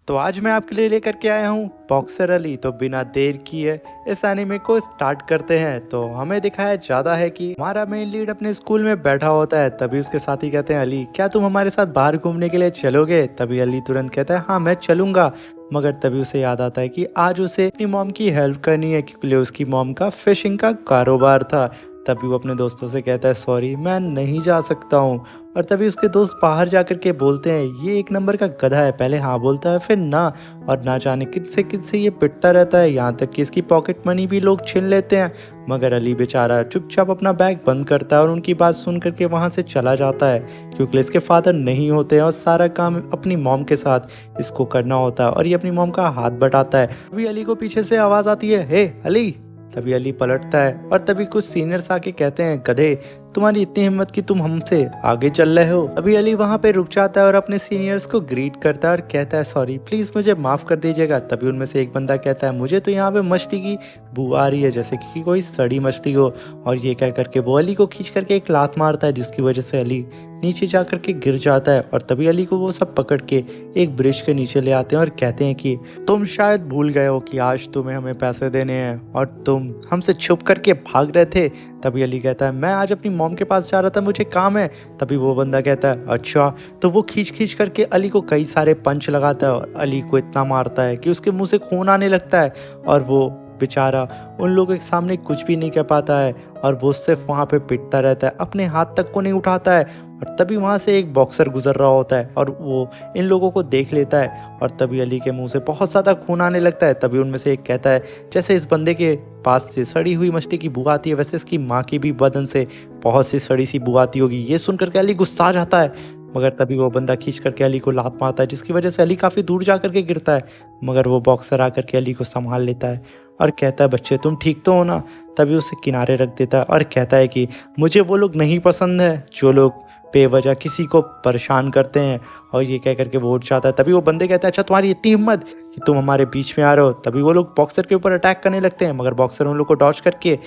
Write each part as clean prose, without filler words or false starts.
तो आज मैं आपके लिए लेकर के आया हूँ बॉक्सर अली। तो बिना देर किए इस एनीमे को स्टार्ट करते हैं। तो हमें दिखाया जाता है कि हमारा मेन लीड अपने स्कूल में बैठा होता है। तभी उसके साथी कहते हैं, अली क्या तुम हमारे साथ बाहर घूमने के लिए चलोगे? तभी अली तुरंत कहता है, हाँ मैं चलूंगा। मगर तभी उसे याद आता है कि आज उसे अपनी मॉम की हेल्प करनी है, क्योंकि उसकी मॉम का फिशिंग का कारोबार था। तभी वो अपने दोस्तों से कहता है, सॉरी मैं नहीं जा सकता हूँ। और तभी उसके दोस्त बाहर जाकर के बोलते हैं, ये एक नंबर का गधा है, पहले हाँ बोलता है फिर ना, और ना जाने किससे ये पिटता रहता है, यहाँ तक कि इसकी पॉकेट मनी भी लोग छीन लेते हैं। मगर अली बेचारा चुपचाप अपना बैग बंद करता है और उनकी बात सुन करके वहाँ से चला जाता है, क्योंकि इसके फादर नहीं होते हैं और सारा काम अपनी मॉम के साथ इसको करना होता है और ये अपनी मॉम का हाथ बटाता है। अभी अली को पीछे से आवाज़ आती है, हे अली। तभी अली पलटता है और तभी कुछ सीनियर्स आके कहते हैं, गधे तुम्हारी इतनी हिम्मत कि तुम हमसे आगे चल रहे हो। अभी अली वहां पे रुक जाता है और अपने सीनियर्स को ग्रीट करता है और कहता है, सॉरी प्लीज मुझे माफ कर दीजिएगा। तभी उनमें से एक बंदा कहता है, मुझे तो यहाँ पे मछली की बू आ रही है, जैसे कि कोई सड़ी मछली हो। और ये कह करके वो अली को खींच करके एक लात मारता है, जिसकी वजह से अली नीचे जा करके गिर जाता है। और तभी अली को वो सब पकड़ के एक ब्रिज के नीचे ले आते हैं और कहते हैं कि तुम शायद भूल गए हो कि आज तुम्हें हमें पैसे देने हैं और तुम हमसे छुप करके भाग रहे थे। तभी अली कहता है, मैं आज अपनी मॉम के पास जा रहा था, मुझे काम है। तभी वो बंदा कहता है, अच्छा। तो वो खींच करके अली को कई सारे पंच लगाता है और अली को इतना मारता है कि उसके मुंह से खून आने लगता है। और वो बेचारा उन लोगों के सामने कुछ भी नहीं कह पाता है और वो सिर्फ वहाँ पे पिटता रहता है, अपने हाथ तक को नहीं उठाता है। और तभी वहाँ से एक बॉक्सर गुजर रहा होता है और वो इन लोगों को देख लेता है और तभी अली के मुंह से बहुत ज़्यादा खून आने लगता है। तभी उनमें से एक कहता है, जैसे इस बंदे के पास से सड़ी हुई मछली की बू आती है, वैसे इसकी माँ की भी बदन से बहुत सी सड़ी सी बू आती होगी। ये सुनकर के अली गुस्सा आ जाता है, मगर तभी वो बंदा खींच करके अली को लात मारता है, जिसकी वजह से अली काफ़ी दूर जा करके गिरता है। मगर वो बॉक्सर आकर के अली को संभाल लेता है और कहता है, बच्चे तुम ठीक तो हो ना? तभी उसे किनारे रख देता है और कहता है कि मुझे वो लोग नहीं पसंद है जो लोग बेवजह किसी को परेशान करते हैं। और ये कह करके वो उठ जाता है। तभी वो बंदे कहते हैं, अच्छा तुम्हारी इतनी हिम्मत कि तुम हमारे बीच में आ रहे हो। तभी वो लोग बॉक्सर के ऊपर अटैक करने लगते हैं, मगर बॉक्सर उन लोग को डॉज करके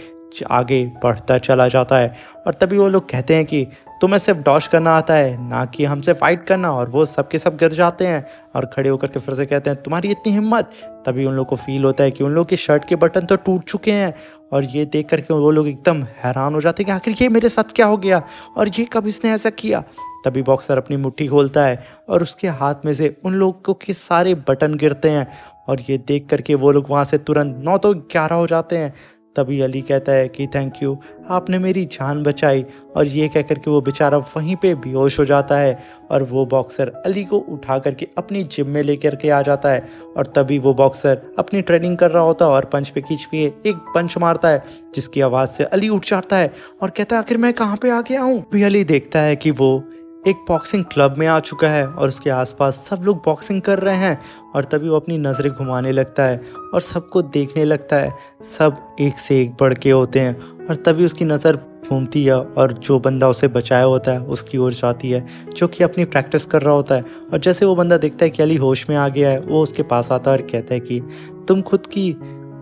आगे बढ़ता चला जाता है। और तभी वो लोग कहते हैं कि तुम्हें सिर्फ डॉज करना आता है, ना कि हमसे फाइट करना। और वो सब के सब गिर जाते हैं और खड़े होकर के फिर से कहते हैं, तुम्हारी इतनी हिम्मत। तभी उन लोग को फील होता है कि उन लोग के शर्ट के बटन तो टूट चुके हैं और ये देख करके वो लोग एकदम हैरान हो जाते हैं कि आखिर ये मेरे साथ क्या हो गया और ये कब इसने ऐसा किया। तभी बॉक्सर अपनी मुट्ठी खोलता है और उसके हाथ में से उन लोगों के सारे बटन गिरते हैं और ये देख करके वो लोग वहाँ से तुरंत 9 तो 11 हो जाते हैं। तभी अली कहता है कि थैंक यू, आपने मेरी जान बचाई। और ये कह करके वो बेचारा वहीं पे बेहोश हो जाता है और वो बॉक्सर अली को उठा करके अपनी जिम में लेकर के आ जाता है। और तभी वो बॉक्सर अपनी ट्रेनिंग कर रहा होता है और पंच पे खींच के एक पंच मारता है, जिसकी आवाज़ से अली उठ जाता है और कहता है, आखिर मैं कहाँ पे आ गया हूँ। भी अली देखता है कि वो एक बॉक्सिंग क्लब में आ चुका है और उसके आसपास सब लोग बॉक्सिंग कर रहे हैं। और तभी वो अपनी नज़रें घुमाने लगता है और सबको देखने लगता है। सब एक से एक बढ़ के होते हैं और तभी उसकी नज़र घूमती है और जो बंदा उसे बचाया होता है उसकी ओर जाती है, जो कि अपनी प्रैक्टिस कर रहा होता है। और जैसे वो बंदा देखता है कि अली होश में आ गया है, वो उसके पास आता है और कहता है कि तुम खुद की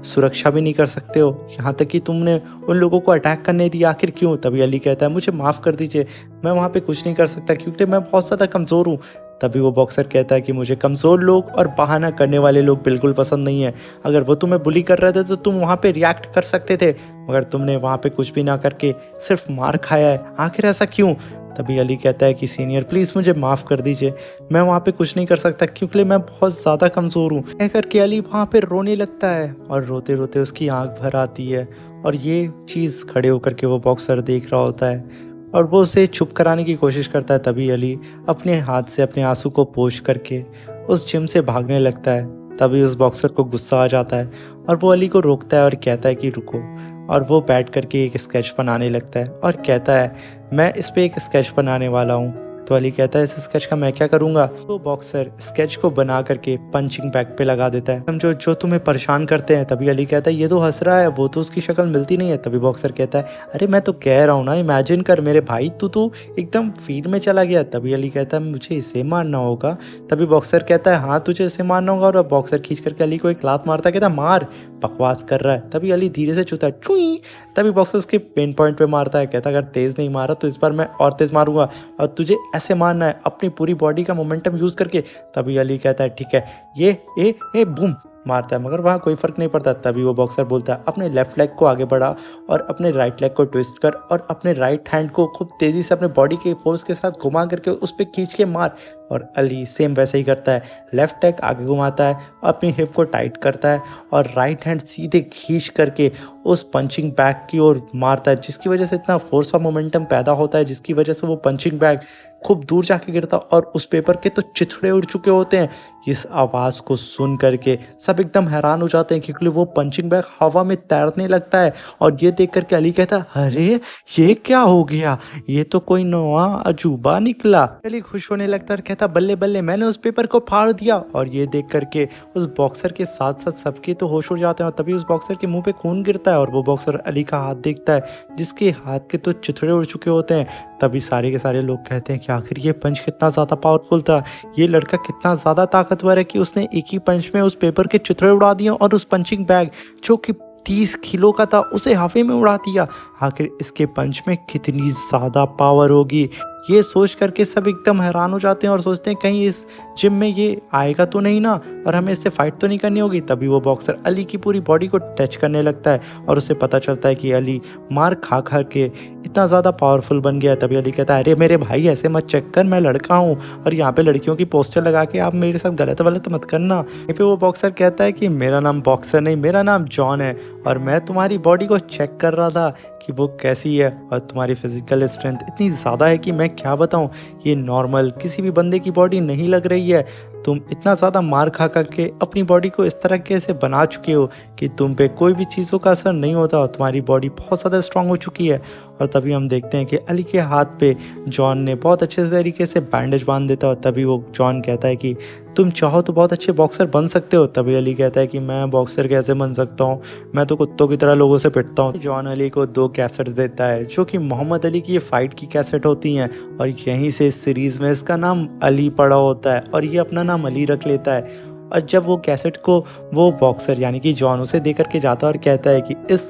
सुरक्षा भी नहीं कर सकते हो, यहाँ तक कि तुमने उन लोगों को अटैक करने दिया, आखिर क्यों? तभी अली कहता है, मुझे माफ़ कर दीजिए, मैं वहाँ पे कुछ नहीं कर सकता क्योंकि मैं बहुत ज़्यादा कमज़ोर हूँ। तभी वो बॉक्सर कहता है कि मुझे कमज़ोर लोग और बहाना करने वाले लोग बिल्कुल पसंद नहीं है। अगर वो तुम्हें बुली कर रहे थे तो तुम वहाँ पे रिएक्ट कर सकते थे, मगर तुमने वहाँ पे कुछ भी ना करके सिर्फ मार खाया है, आखिर ऐसा क्यों? तभी अली कहता है कि सीनियर प्लीज़ मुझे माफ़ कर दीजिए, मैं वहाँ पे कुछ नहीं कर सकता क्योंकि मैं बहुत ज़्यादा कमज़ोर हूँ। कह करके अली वहाँ पे रोने लगता है और रोते रोते उसकी आंख भर आती है। और ये चीज़ खड़े होकर के वो बॉक्सर देख रहा होता है और वो उसे चुप कराने की कोशिश करता है। तभी अली अपने हाथ से अपने आंसू को पोंछ करके उस जिम से भागने लगता है। तभी उस बॉक्सर को गुस्सा आ जाता है और वो अली को रोकता है और कहता है कि रुको। और वो बैठ करके एक स्केच बनाने लगता है और कहता है, मैं इस पे एक स्केच बनाने वाला हूँ। तो अली कहता है, इस स्केच का मैं क्या करूँगा? तो बॉक्सर स्केच को बना करके पंचिंग बैग पे लगा देता है, समझो जो तुम्हें परेशान करते हैं। तभी अली कहता है, ये तो हंस रहा है, वो तो उसकी शक्ल मिलती नहीं है। तभी बॉक्सर कहता है, अरे मैं तो कह रहा हूँ ना, इमेजिन कर मेरे भाई, तू तो एकदम फील्ड में चला गया। तभी अली कहता है, मुझे इसे मारना होगा। तभी बॉक्सर कहता है, हाँ तुझे इसे मारना होगा। और बॉक्सर खींच करके अली को एक लात मारता है, कहता है, मार, बकवास कर रहा है। तभी अली धीरे से छूता है, चुई। तभी बॉक्सर उसके पेन पॉइंट पे मारता है, कहता है अगर तेज़ नहीं मारा तो इस बार मैं और तेज़ मारूंगा और तुझे ऐसे मारना है अपनी पूरी बॉडी का मोमेंटम यूज़ करके। तभी अली कहता है ठीक है, ये ए बूम मारता है, मगर वहाँ कोई फ़र्क नहीं पड़ता। तभी वो बॉक्सर बोलता है अपने लेफ्ट लेग को आगे बढ़ा और अपने राइट लेग को ट्विस्ट कर और अपने राइट हैंड को खूब तेज़ी से अपने बॉडी के फोर्स के साथ घुमा करके उस पर खींच के मार। और अली सेम वैसे ही करता है, लेफ्ट लेग आगे घुमाता है, अपनी हिप को टाइट करता है और राइट हैंड सीधे खींच करके उस पंचिंग बैग की ओर मारता है, जिसकी वजह से इतना फोर्स और मोमेंटम पैदा होता है, जिसकी वजह से वो पंचिंग बैग खूब दूर जाके गिरता और उस पेपर के तो चिथड़े उड़ चुके होते हैं। इस आवाज़ को सुन करके सब एकदम हैरान हो जाते हैं, क्योंकि वो पंचिंग बैग हवा में तैरने लगता है। और ये देख करके अली कहता है अरे ये क्या हो गया, ये तो कोई नया अजूबा निकला। अली खुश होने लगता है और कहता बल्ले बल्ले मैंने उस पेपर को फाड़ दिया। और ये देख करके उस बॉक्सर के साथ साथ सबके तो होश उड़ जाते हैं और तभी उस बॉक्सर के मुंह पे खून गिरता है और वो बॉक्सर अली का हाथ देखता है, जिसके हाथ के तो चिथड़े उड़ चुके होते हैं। तभी सारे के सारे लोग कहते हैं कि आखिर ये पंच कितना ज़्यादा पावरफुल था, ये लड़का कितना ज़्यादा ताकतवर है कि उसने एक ही पंच में उस पेपर के चिथड़े उड़ा दिए और उस पंचिंग बैग जो कि 30 किलो का था उसे हवा में उड़ा दिया। आखिर इसके पंच में कितनी ज़्यादा पावर होगी। ये सोच करके सब एकदम हैरान हो जाते हैं और सोचते हैं कहीं इस जिम में ये आएगा तो नहीं ना और हमें इससे फाइट तो नहीं करनी होगी। तभी वो बॉक्सर अली की पूरी बॉडी को टच करने लगता है और उसे पता चलता है कि अली मार खा खा के इतना ज़्यादा पावरफुल बन गया है। तभी अली कहता है अरे मेरे भाई ऐसे मत चेक कर, मैं लड़का हूँ और यहाँ पे लड़कियों की पोस्टर लगा के आप मेरे साथ गलत वलत मत करना। यहाँ पे वो बॉक्सर कहता है कि मेरा नाम बॉक्सर नहीं, मेरा नाम जॉन है और मैं तुम्हारी बॉडी को चेक कर रहा था कि वो कैसी है और तुम्हारी फिजिकल स्ट्रेंथ इतनी ज़्यादा है कि मैं क्या बताऊँ, ये नॉर्मल किसी भी बंदे की बॉडी नहीं लग रही है। तुम इतना ज़्यादा मार खा करके अपनी बॉडी को इस तरीके से बना चुके हो कि तुम पे कोई भी चीज़ों का असर नहीं होता और तुम्हारी बॉडी बहुत ज़्यादा स्ट्रांग हो चुकी है। और तभी हम देखते हैं कि अली के हाथ पे जॉन ने बहुत अच्छे तरीके से बैंडेज बांध देता है और तभी वो जॉन कहता है कि तुम चाहो तो बहुत अच्छे बॉक्सर बन सकते हो। तभी अली कहता है कि मैं बॉक्सर कैसे बन सकता हूँ, मैं तो कुत्तों की तरह लोगों से पिटता हूँ। जॉन अली को 2 कैसेट्स देता है जो कि मोहम्मद अली की ये फाइट की कैसेट होती हैं और यहीं से इस सीरीज़ में इसका नाम अली पड़ा होता है और ये अपना नाम अली रख लेता है। और जब वो कैसेट को वो बॉक्सर यानी कि जॉन उसे दे करके जाता है और कहता है कि इस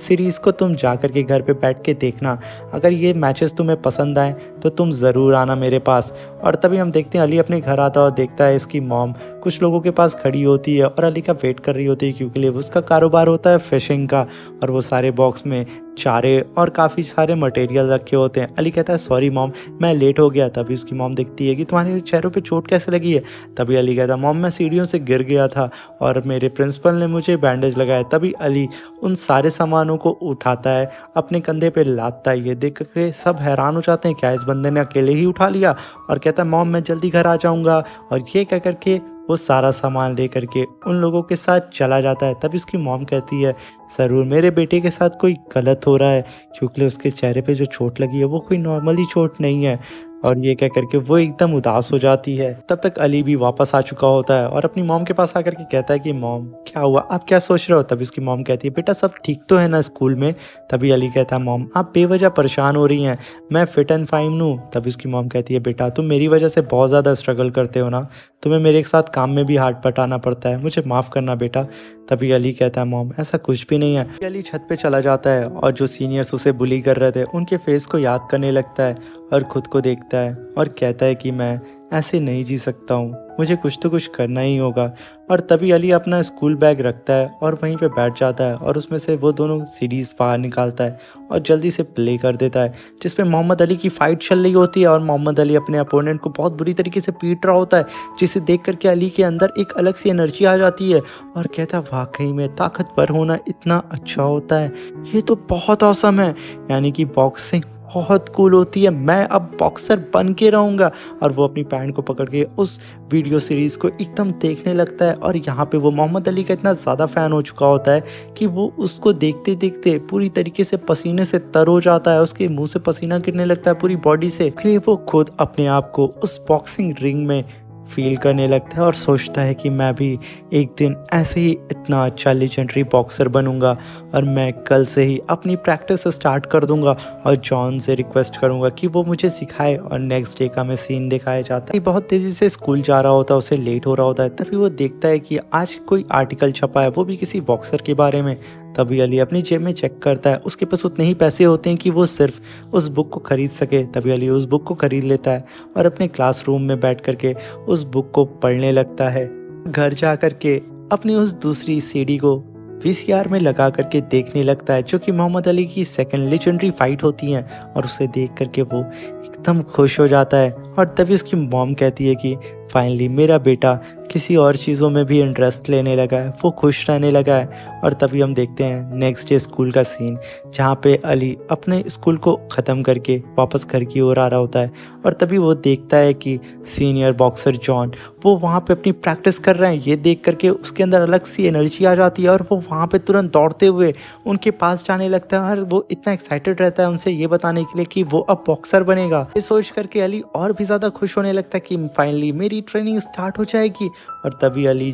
सीरीज़ को तुम जा कर के घर पे बैठ के देखना, अगर ये मैचेस तुम्हें पसंद आए तो तुम ज़रूर आना मेरे पास। और तभी हम देखते हैं अली अपने घर आता है और देखता है इसकी मॉम कुछ लोगों के पास खड़ी होती है और अली का वेट कर रही होती है, क्योंकि उसका कारोबार होता है फिशिंग का और वो सारे बॉक्स में चारे और काफ़ी सारे मटेरियल रखे होते हैं। अली कहता है सॉरी मॉम मैं लेट हो गया। तभी उसकी मॉम देखती है कि तुम्हारे चेहरों पे चोट कैसे लगी है। तभी अली कहता है मॉम मैं सीढ़ियों से गिर गया था और मेरे प्रिंसिपल ने मुझे बैंडेज लगाया। तभी अली उन सारे सामानों को उठाता है, अपने कंधे पे लादता है। ये देख कर सब हैरान हो जाते हैं, क्या इस बंदे ने अकेले ही उठा लिया। और कहता है मॉम मैं जल्दी घर आ जाऊँगा। और ये कह करके वो सारा सामान ले करके उन लोगों के साथ चला जाता है। तभी उसकी मॉम कहती है ज़रूर मेरे बेटे के साथ कोई गलत हो रहा है, क्योंकि उसके चेहरे पे जो चोट लगी है वो कोई नॉर्मली चोट नहीं है। और ये कह करके वो एकदम उदास हो जाती है। तब तक अली भी वापस आ चुका होता है और अपनी मॉम के पास आकर के कहता है कि मॉम क्या हुआ, आप क्या सोच रहे हो। तभी उसकी मॉम कहती है बेटा सब ठीक तो है ना स्कूल में। तभी अली कहता है मॉम आप बेवजह परेशान हो रही हैं, मैं फिट एंड फाइन हूँ। तभी उसकी मॉम कहती है बेटा तुम मेरी वजह से बहुत ज़्यादा स्ट्रगल करते हो ना, तुम्हें मेरे साथ काम में भी हाथ बटाना पड़ता है, मुझे माफ़ करना बेटा। तभी अली कहता है मॉम ऐसा कुछ भी नहीं है। अली छत पे चला जाता है और जो सीनियर्स उसे बुली कर रहे थे उनके फेस को याद करने लगता है और ख़ुद को देखता है और कहता है कि मैं ऐसे नहीं जी सकता हूँ, मुझे कुछ तो कुछ करना ही होगा। और तभी अली अपना स्कूल बैग रखता है और वहीं पे बैठ जाता है और उसमें से वो दोनों सीडीज़ बाहर निकालता है और जल्दी से प्ले कर देता है, जिसमें मोहम्मद अली की फ़ाइट चल रही होती है और मोहम्मद अली अपने अपोनेंट को बहुत बुरी तरीके से पीट रहा होता है, जिसे देख करके अली के अंदर एक अलग सी एनर्जी आ जाती है और कहता है वाकई में ताकतवर होना इतना अच्छा होता है, ये तो बहुत औसम है, यानी कि बॉक्सिंग बहुत कूल होती है, मैं अब बॉक्सर बन के रहूँगा। और वो अपनी पैंट को पकड़ के उस वीडियो सीरीज़ को एकदम देखने लगता है और यहाँ पे वो मोहम्मद अली का इतना ज़्यादा फ़ैन हो चुका होता है कि वो उसको देखते देखते पूरी तरीके से पसीने से तर हो जाता है, उसके मुंह से पसीना गिरने लगता है पूरी बॉडी से। इसलिए वो खुद अपने आप को उस बॉक्सिंग रिंग में फील करने लगता है और सोचता है कि मैं भी एक दिन ऐसे ही इतना अच्छा लेजेंडरी बॉक्सर बनूंगा और मैं कल से ही अपनी प्रैक्टिस स्टार्ट कर दूंगा और जॉन से रिक्वेस्ट करूंगा कि वो मुझे सिखाए। और नेक्स्ट डे का मैं सीन दिखाया जाता है, बहुत तेज़ी से स्कूल जा रहा होता है, उसे लेट हो रहा होता है। तभी वो देखता है कि आज कोई आर्टिकल छपा है, वो भी किसी बॉक्सर के बारे में, तभी अली अपनी जेब में चेक करता है, उसके पास उतने ही पैसे होते हैं कि वो सिर्फ उस बुक को खरीद सके। तभी अली उस बुक को खरीद लेता है और अपने क्लासरूम में बैठ करके उस बुक को पढ़ने लगता है। घर जा करके अपनी उस दूसरी सीडी को वीसीआर में लगा करके देखने लगता है, जो कि मोहम्मद अली की सेकंड लेजेंडरी फाइट होती है, और उसे देख करके वो एकदम खुश हो जाता है। और तभी उसकी मॉम कहती है कि फाइनली मेरा बेटा किसी और चीज़ों में भी इंटरेस्ट लेने लगा है, वो खुश रहने लगा है। और तभी हम देखते हैं नेक्स्ट डे स्कूल का सीन, जहाँ पे अली अपने स्कूल को ख़त्म करके वापस घर की ओर आ रहा होता है। और तभी वो देखता है कि सीनियर बॉक्सर जॉन वो वहाँ पे अपनी प्रैक्टिस कर रहे हैं। ये देख करके उसके अंदर अलग सी एनर्जी आ जाती है और वो वहाँ पे तुरंत दौड़ते हुए उनके पास जाने लगता है, और वो इतना एक्साइटेड रहता है उनसे ये बताने के लिए कि वो अब बॉक्सर बनेगा। ये सोच करके अली और भी ज़्यादा खुश होने लगता है कि फाइनली मेरी ट्रेनिंग स्टार्ट हो जाएगी। और तभी अली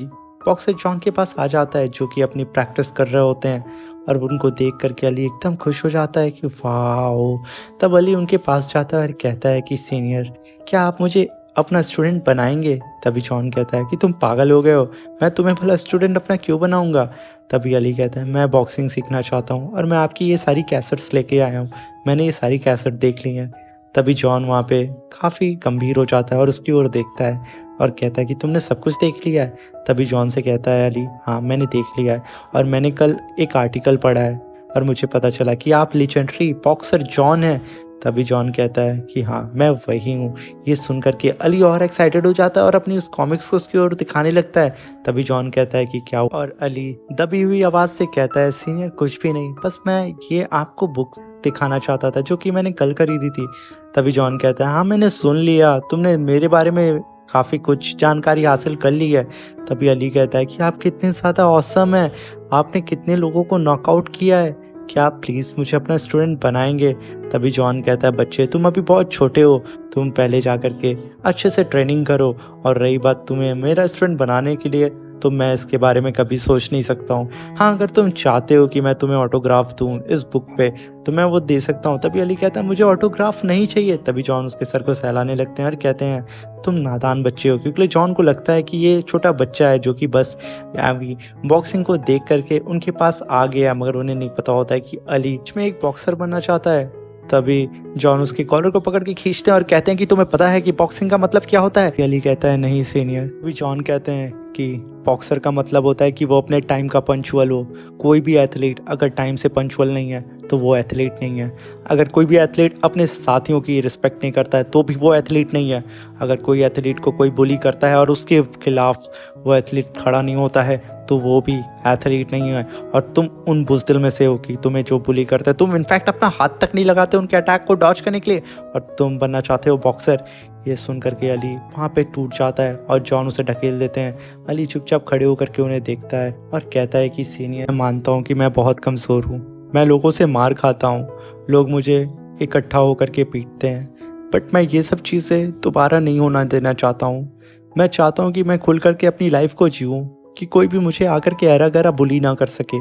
बॉक्सर जॉन के पास आ जाता है, जो कि अपनी प्रैक्टिस कर रहे होते हैं, और उनको देख करके अली एकदम खुश हो जाता है कि वाह। तब अली उनके पास जाता है और कहता है कि सीनियर, क्या आप मुझे अपना स्टूडेंट बनाएंगे? तभी जॉन कहता है कि तुम पागल हो गए हो, मैं तुम्हें भला स्टूडेंट अपना क्यों बनाऊंगा? तभी अली कहता है मैं बॉक्सिंग सीखना चाहता हूँ और मैं आपकी ये सारी कैसेट्स लेके आया हूँ, मैंने ये सारी कैसेट देख ली हैं। तभी जॉन वहाँ पे काफ़ी गंभीर हो जाता है और उसकी ओर देखता है और कहता है कि तुमने सब कुछ देख लिया है? तभी जॉन से कहता है अली, हाँ मैंने देख लिया है, और मैंने कल एक आर्टिकल पढ़ा है और मुझे पता चला कि आप लेजेंडरी बॉक्सर जॉन हैं। तभी जॉन कहता है कि हाँ मैं वही हूँ। ये सुन करके अली और एक्साइटेड हो जाता है और अपनी उस कॉमिक्स को उसकी ओर दिखाने लगता है। तभी जॉन कहता है कि क्या हुआ? और अली दबी हुई आवाज़ से कहता है सीनियर कुछ भी नहीं, बस मैं ये आपको बुक दिखाना चाहता था जो कि मैंने कल खरीदी थी। तभी जॉन कहता है हाँ मैंने सुन लिया, तुमने मेरे बारे में काफ़ी कुछ जानकारी हासिल कर ली है। तभी अली कहता है कि आप कितने ज़्यादा ऑसम हैं, आपने कितने लोगों को नॉकआउट किया है, क्या आप प्लीज़ मुझे अपना स्टूडेंट बनाएंगे? तभी जॉन कहता है बच्चे तुम अभी बहुत छोटे हो, तुम पहले जा कर के अच्छे से ट्रेनिंग करो, और रही बात तुम्हें मेरा स्टूडेंट बनाने के लिए, तो मैं इसके बारे में कभी सोच नहीं सकता हूँ। हाँ अगर तुम चाहते हो कि मैं तुम्हें ऑटोग्राफ दूँ इस बुक पे तो मैं वो दे सकता हूँ। तभी अली कहता है मुझे ऑटोग्राफ नहीं चाहिए। तभी जॉन उसके सर को सहलाने लगते हैं और कहते हैं तुम नादान बच्चे हो, क्योंकि जॉन को लगता है कि ये छोटा बच्चा है जो कि बस अभी बॉक्सिंग को देख करके उनके पास आ गया, मगर उन्हें नहीं पता होता है कि अली में एक बॉक्सर बनना चाहता है। तभी जॉन उसके कॉलर को पकड़ के खींचते हैं और कहते हैं कि तुम्हें पता है कि बॉक्सिंग का मतलब क्या होता है? अली कहता है नहीं सीनियर। अभी जॉन कहते हैं कि बॉक्सर का मतलब होता है कि वो अपने टाइम का पंचुअल हो। कोई भी एथलीट अगर टाइम से पंचुअल नहीं है तो वो एथलीट नहीं है। अगर कोई भी एथलीट अपने साथियों की रिस्पेक्ट नहीं करता है तो भी वो एथलीट नहीं है। अगर कोई एथलीट को कोई बुली करता है और उसके खिलाफ वो एथलीट खड़ा नहीं होता है तो वो भी एथलीट नहीं है। और तुम उन बुज़दिल में से हो कि तुम्हें जो बुली करता है, तुम इनफैक्ट अपना हाथ तक नहीं लगाते उनके अटैक को डॉज करने के लिए, और तुम बनना चाहते हो बॉक्सर। ये सुन करके अली वहाँ पे टूट जाता है और जॉन उसे ढकेल देते हैं। अली चुपचाप खड़े होकर के उन्हें देखता है और कहता है कि सीनियर मैं मानता हूँ कि मैं बहुत कमज़ोर हूँ, मैं लोगों से मार खाता हूँ, लोग मुझे इकट्ठा होकर के पीटते हैं, बट मैं ये सब चीज़ें दोबारा नहीं होना देना चाहता हूँ। मैं चाहता हूँ कि मैं खुल करके अपनी लाइफ को जीऊँ, कि कोई भी मुझे आकर के ऐरा गैरा बुली ना कर सके।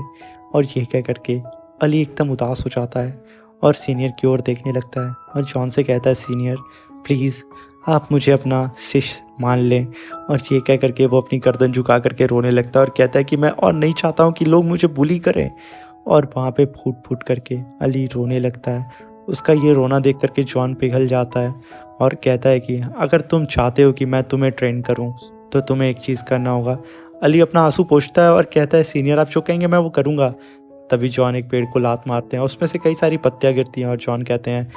और ये कह करके अली एकदम उदास हो जाता है और सीनियर की ओर देखने लगता है और जॉन से कहता है सीनियर प्लीज़ आप मुझे अपना शिष्य मान लें। और ये कह करके वो अपनी गर्दन झुका करके रोने लगता है और कहता है कि मैं और नहीं चाहता हूँ कि लोग मुझे बुली करें। और वहाँ पे फूट फूट करके अली रोने लगता है। उसका ये रोना देख करके जॉन पिघल जाता है और कहता है कि अगर तुम चाहते हो कि मैं तुम्हें ट्रेन करूँ तो तुम्हें एक चीज़ करना होगा। अली अपना आंसू पोंछता है और कहता है सीनियर आप जो कहेंगे मैं वो करूँगा। तभी जॉन एक पेड़ को लात मारते हैं, उसमें से कई सारी पत्तियाँ गिरती हैं और जॉन कहते हैं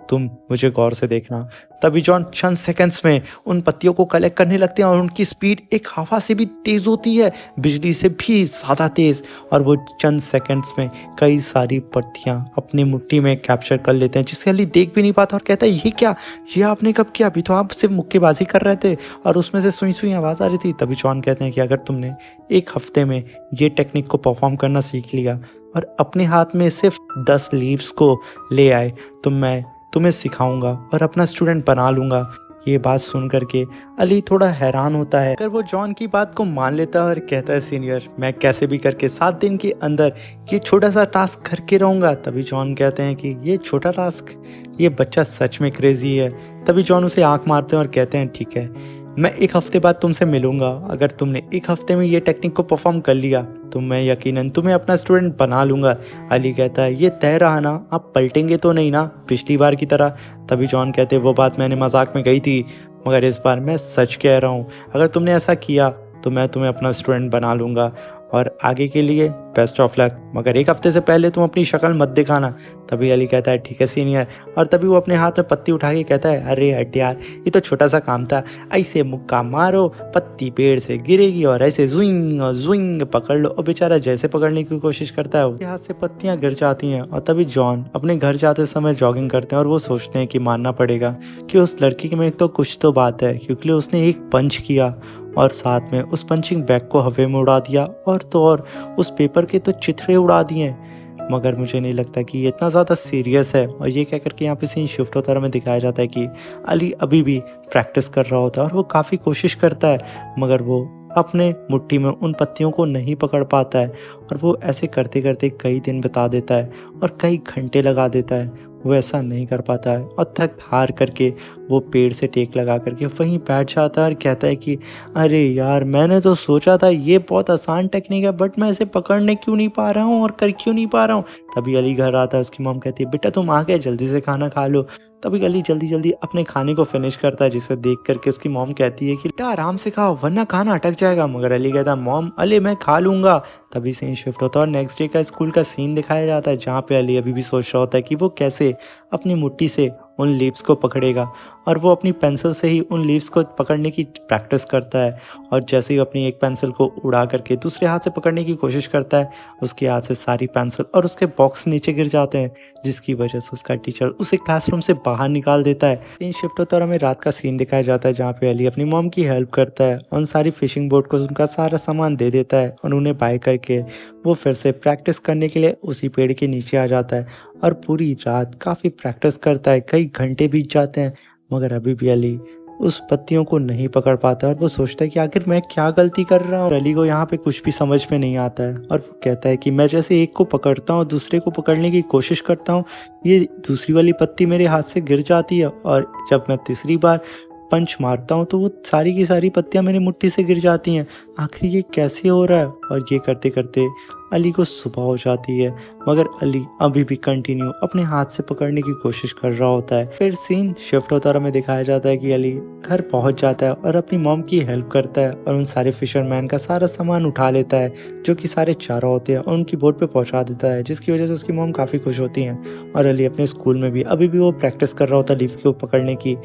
तुम मुझे गौर से देखना। तभी जॉन चंद सेकंड्स में उन पत्तियों को कलेक्ट करने लगते हैं और उनकी स्पीड एक हवा से भी तेज़ होती है, बिजली से भी ज़्यादा तेज़, और वो चंद सेकंड्स में कई सारी पत्तियां अपनी मुट्ठी में कैप्चर कर लेते हैं, जिससे अली देख भी नहीं पाता और कहता है ये क्या, ये आपने कब किया? अभी तो आप सिर्फ मुक्केबाजी कर रहे थे और उसमें से सुई सुई आवाज़ आ रही थी। तभी जॉन कहते हैं कि अगर तुमने एक हफ्ते में ये टेक्निक को परफॉर्म करना सीख लिया और अपने हाथ में सिर्फ 10 लीव्स को ले आए तो मैं तुम्हें सिखाऊंगा और अपना स्टूडेंट बना लूँगा। ये बात सुन करके अली थोड़ा हैरान होता है, अगर वो जॉन की बात को मान लेता है और कहता है सीनियर मैं कैसे भी करके 7 दिन के अंदर ये छोटा सा टास्क करके रहूँगा। तभी जॉन कहते हैं कि ये छोटा टास्क, ये बच्चा सच में क्रेजी है। तभी जॉन उसे आंख मारते हैं और कहते हैं ठीक है मैं 1 हफ्ते बाद तुमसे मिलूँगा। अगर तुमने 1 हफ्ते में ये टेक्निक को परफ़ॉर्म कर लिया, तो मैं यकीनन तुम्हें अपना स्टूडेंट बना लूँगा। अली कहता है, ये तय रहा ना, आप पलटेंगे तो नहीं ना, पिछली बार की तरह? तभी जॉन कहते हैं, वो बात मैंने मज़ाक में कही थी, मगर इस बार मैं सच कह रहा हूँ। अगर तुमने ऐसा किया, तो मैं तुम्हें अपना स्टूडेंट बना लूँगा और आगे के लिए बेस्ट ऑफ लक। मगर 1 हफ्ते से पहले तुम अपनी शक्ल मत दिखाना। तभी अली कहता है, ठीक है सीनियर। और तभी वो अपने हाथ में पत्ती उठा के कहता है, अरे हट यार, ये तो छोटा सा काम था। ऐसे मुक्का मारो, पत्ती पेड़ से गिरेगी और ऐसे ज़ुइंग और ज़ुइंग पकड़ लो। और बेचारा जैसे पकड़ने की कोशिश करता है, उसके हाथ से पत्तियां गिर जाती हैं। और तभी जॉन अपने घर जाते समय जॉगिंग करते हैं और वो सोचते हैं कि मानना पड़ेगा कि उस लड़की में तो कुछ तो बात है, क्योंकि उसने एक पंच किया और साथ में उस पंचिंग बैग को हवा में उड़ा दिया, और तो और उस पेपर के तो चिथड़े उड़ा दिए। मगर मुझे नहीं लगता कि ये इतना ज़्यादा सीरियस है। और ये कह कर के यहाँ पे सीन शिफ्ट होता है और हमें दिखाया जाता है कि अली अभी भी प्रैक्टिस कर रहा होता है और वो काफ़ी कोशिश करता है, मगर वो अपने मुट्ठी में उन पत्तियों को नहीं पकड़ पाता है। और वो ऐसे करते करते कई दिन बिता देता है और कई घंटे लगा देता है, वो ऐसा नहीं कर पाता है। और थक हार करके वो पेड़ से टेक लगा करके वहीं बैठ जाता है और कहता है कि अरे यार, मैंने तो सोचा था ये बहुत आसान टेक्निक है, बट मैं इसे पकड़ने क्यों नहीं पा रहा हूँ और कर क्यों नहीं पा रहा हूँ। तभी अली घर आता है, उसकी मॉम कहती है, बेटा तुम आ गए, जल्दी से खाना खा लो। तभी अली जल्दी जल्दी अपने खाने को फिनिश करता है, जिसे देख करके उसकी मॉम कहती है कि बेटा आराम से खाओ वरना खाना अटक जाएगा। मगर अली कहता है, मॉम अली मैं खा लूंगा। तभी सीन शिफ्ट होता है और नेक्स्ट डे का स्कूल का सीन दिखाया जाता है, जहाँ पे अली अभी भी सोच रहा होता है कि वो कैसे अपनी मुट्ठी से उन लीव्स को पकड़ेगा। और वो अपनी पेंसिल से ही उन लीव्स को पकड़ने की प्रैक्टिस करता है। और जैसे ही अपनी एक पेंसिल को उड़ा करके दूसरे हाथ से पकड़ने की कोशिश करता है, उसके हाथ से सारी पेंसिल और उसके बॉक्स नीचे गिर जाते हैं, जिसकी वजह से उसका टीचर उसे क्लासरूम से बाहर निकाल देता है। सीन शिफ्ट होता है और हमें रात का सीन दिखाया जाता है, जहाँ पे अली अपनी मॉम की हेल्प करता है, उन सारी फिशिंग बोट को उनका सारा सामान दे देता है और उन्हें बाय करके वो फिर से प्रैक्टिस करने के लिए उसी पेड़ के नीचे आ जाता है। और पूरी रात काफ़ी प्रैक्टिस करता है, कई घंटे बीत जाते हैं, मगर अभी भी अली उस पत्तियों को नहीं पकड़ पाता। और वो सोचता है कि आखिर मैं क्या गलती कर रहा हूँ। और अली को यहाँ पे कुछ भी समझ में नहीं आता है और वो कहता है कि मैं जैसे एक को पकड़ता हूँ, दूसरे को पकड़ने की कोशिश करता हूँ, ये दूसरी वाली पत्ती मेरे हाथ से गिर जाती है, और जब मैं तीसरी बार पंच मारता हूँ तो वो सारी की सारी पत्तियाँ मेरी मुट्ठी से गिर जाती हैं। आखिर ये कैसे हो रहा है। और ये करते करते अली को सुबह हो जाती है, मगर अली अभी भी कंटिन्यू अपने हाथ से पकड़ने की कोशिश कर रहा होता है। फिर सीन शिफ्ट होता है और हमें दिखाया जाता है कि अली घर पहुंच जाता है और अपनी मॉम की हेल्प करता है और उन सारे फिशरमैन का सारा सामान उठा लेता है, जो कि सारे चारा होते हैं, और उनकी बोट पे पहुंचा देता है, जिसकी वजह से उसकी मॉम काफ़ी खुश होती हैं। और अली अपने स्कूल में भी अभी भी वो प्रैक्टिस कर रहा होता है लीफ को पकड़ने की,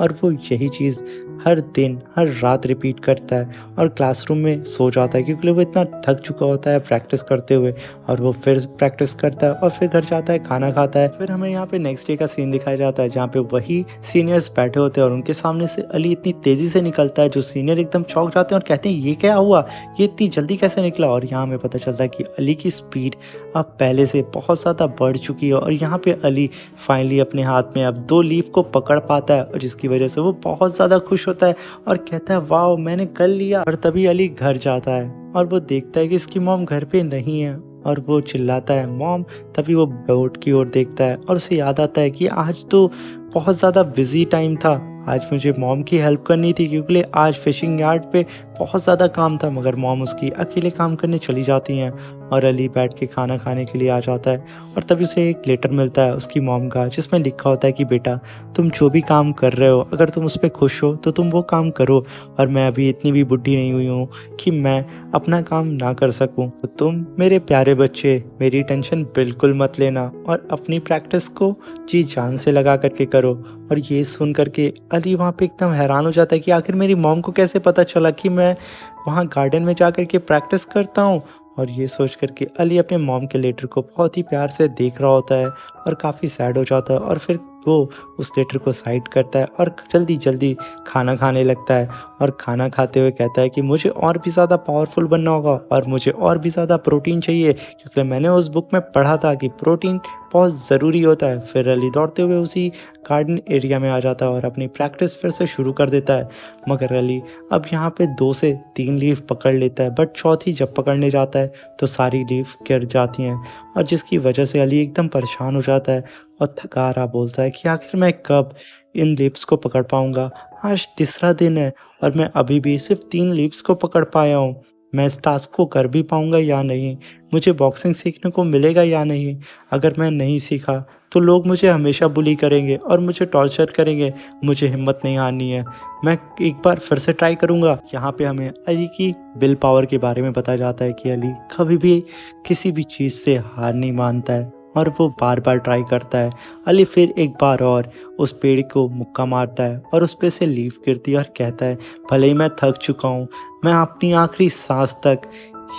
और वो यही चीज़ हर दिन हर रात रिपीट करता है और क्लासरूम में सो जाता है, क्योंकि वो इतना थक चुका होता है प्रैक्टिस करते हुए। और वो फिर प्रैक्टिस करता है और फिर घर जाता है, खाना खाता है। फिर हमें यहाँ पे नेक्स्ट डे का सीन दिखाया जाता है, जहाँ पे वही सीनियर्स बैठे होते हैं और उनके सामने से अली इतनी तेज़ी से निकलता है, जो सीनियर एकदम चौंक जाते हैं और कहते हैं ये क्या हुआ, ये इतनी जल्दी कैसे निकला। और यहाँ हमें पता चलता है कि अली की स्पीड अब पहले से बहुत ज़्यादा बढ़ चुकी है, और यहाँ पे अली फाइनली अपने हाथ में अब 2 लीफ को पकड़ पाता है, और जिसकी वजह से वो बहुत ज़्यादा खुश होता है और कहता है वाह मैंने कर लिया। और तभी अली घर जाता है और वो देखता है कि इसकी मॉम घर पे नहीं है, और वो चिल्लाता है मॉम। तभी वो बोट की ओर देखता है और उसे याद आता है कि आज तो बहुत ज़्यादा बिजी टाइम था, आज मुझे मॉम की हेल्प करनी थी, क्योंकि आज फिशिंग यार्ड पे बहुत ज़्यादा काम था। मगर मॉम उसकी अकेले काम करने चली जाती हैं और अली बैठ के खाना खाने के लिए आ जाता है। और तभी उसे एक लेटर मिलता है उसकी मॉम का, जिसमें लिखा होता है कि बेटा तुम जो भी काम कर रहे हो, अगर तुम उस पर खुश हो तो तुम वो काम करो, और मैं अभी इतनी भी बुढ़ी नहीं हुई हूँ कि मैं अपना काम ना कर सकूँ। तो तुम मेरे प्यारे बच्चे मेरी टेंशन बिल्कुल मत लेना और अपनी प्रैक्टिस को जी जान से लगा करके करो। और ये सुन करके अली वहाँ पे एकदम हैरान हो जाता है कि आखिर मेरी मॉम को कैसे पता चला कि मैं वहाँ गार्डन में जा कर के प्रैक्टिस करता हूँ। और ये सोच करके अली अपने मॉम के लेटर को बहुत ही प्यार से देख रहा होता है और काफ़ी सैड हो जाता है, और फिर वो उस लेटर को साइड करता है और जल्दी जल्दी खाना खाने लगता है। और खाना खाते हुए कहता है कि मुझे और भी ज़्यादा पावरफुल बनना होगा और मुझे और भी ज़्यादा प्रोटीन चाहिए, क्योंकि मैंने उस बुक में पढ़ा था कि प्रोटीन बहुत ज़रूरी होता है। फिर अली दौड़ते हुए उसी गार्डन एरिया में आ जाता है और अपनी प्रैक्टिस फिर से शुरू कर देता है। मगर अली अब यहाँ पे 2 से 3 लीफ पकड़ लेता है, बट चौथी जब पकड़ने जाता है तो सारी लीफ गिर जाती हैं, और जिसकी वजह से अली एकदम परेशान हो जाता है और थका रहा बोलता है कि आखिर मैं कब इन लीव्स को पकड़ पाऊँगा। आज तीसरा दिन है और मैं अभी भी सिर्फ़ 3 लीव्स को पकड़ पाया हूँ। मैं इस टास्क को कर भी पाऊँगा या नहीं? मुझे बॉक्सिंग सीखने को मिलेगा या नहीं? अगर मैं नहीं सीखा तो लोग मुझे हमेशा बुली करेंगे और मुझे टॉर्चर करेंगे। मुझे हिम्मत नहीं हारनी है। मैं एक बार फिर से ट्राई करूँगा। यहाँ पे हमें अली की विल पावर के बारे में बताया जाता है कि अली कभी भी किसी भी चीज़ से हार नहीं मानता है और वो बार-बार ट्राई करता है। अली फिर एक बार और उस पेड़ को मुक्का मारता है और उस पे से लीफ गिरती है और कहता है, भले ही मैं थक चुका हूँ, मैं अपनी आखिरी सांस तक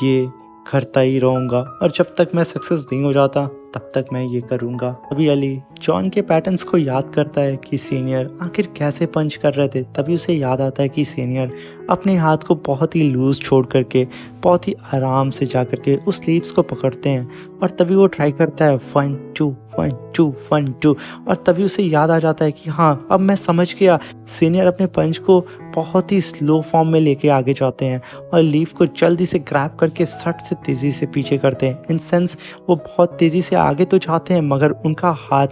ये करता ही रहूँगा और जब तक मैं सक्सेस नहीं हो जाता तब तक मैं ये करूँगा। तभी अली जॉन के पैटर्न्स को याद करता है कि सीनियर आखिर कैसे पंच कर रहे थे। तभी उसे याद आता है कि सीनियर अपने हाथ को बहुत ही लूज़ छोड़ करके बहुत ही आराम से जा करके उस लीव्स को पकड़ते हैं और तभी वो ट्राई करता है 1 2 1 2 1 2 और तभी उसे याद आ जाता है कि हाँ, अब मैं समझ गया। सीनियर अपने पंच को बहुत ही स्लो फॉर्म में लेके आगे जाते हैं और लीफ को जल्दी से ग्रैब करके सट से तेज़ी से पीछे करते हैं। इन सेंस वो बहुत तेज़ी से आगे तो जाते हैं मगर उनका हाथ